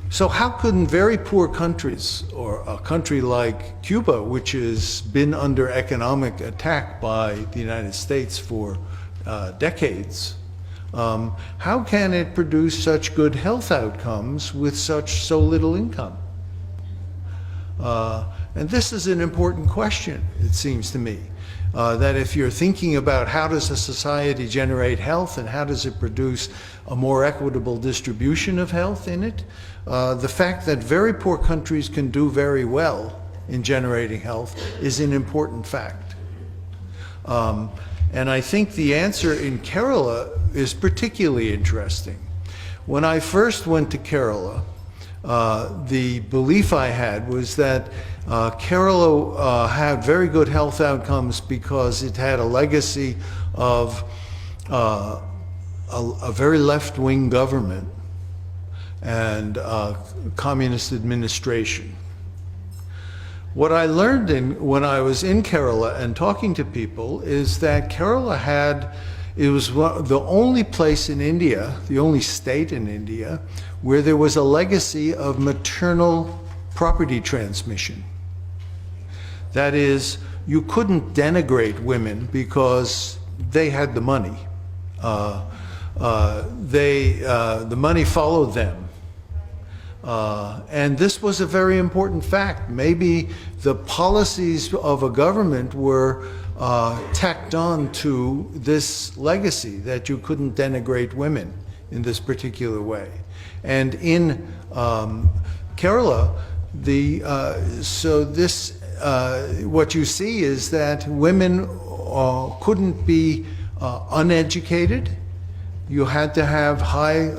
So how couldn't very poor countries, or a country like Cuba, which has been under economic attack by the United States for decades, how can it produce such good health outcomes with so little income? And this is an important question, it seems to me, that if you're thinking about how does a society generate health and how does it produce a more equitable distribution of health in it, the fact that very poor countries can do very well in generating health is an important fact. And I think the answer in Kerala is particularly interesting. When I first went to Kerala, the belief I had was that Kerala had very good health outcomes because it had a legacy of a very left-wing government and communist administration. What I learned when I was in Kerala and talking to people is that Kerala it was the only place in India, the only state in India, where there was a legacy of maternal property transmission. That is, you couldn't denigrate women because they had the money. The money followed them. And this was a very important fact. Maybe the policies of a government were tacked on to this legacy that you couldn't denigrate women in this particular way. And in Kerala, what you see is that women couldn't be uneducated. You had to have high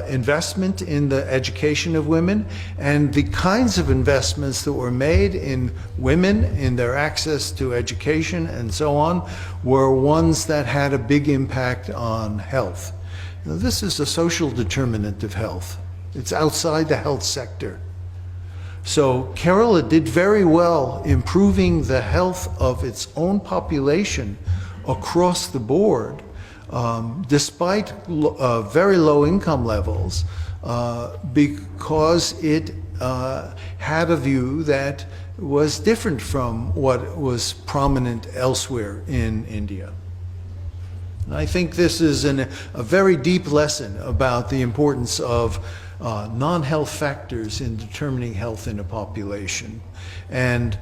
investment in the education of women, and the kinds of investments that were made in women, in their access to education and so on, were ones that had a big impact on health. Now, this is a social determinant of health. It's outside the health sector. So Kerala did very well improving the health of its own population across the board, despite very low income levels, because it had a view that was different from what was prominent elsewhere in India. And I think this is a very deep lesson about the importance of non-health factors in determining health in a population. And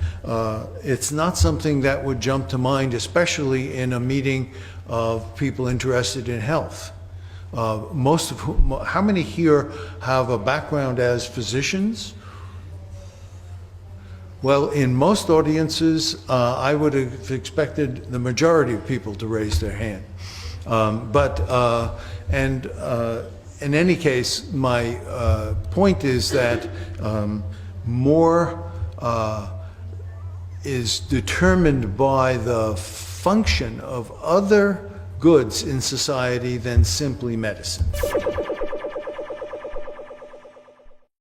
it's not something that would jump to mind, especially in a meeting of people interested in health. Most of whom, how many here have a background as physicians? Well, in most audiences, I would have expected the majority of people to raise their hand. In any case, my point is that more is determined by the function of other goods in society than simply medicine.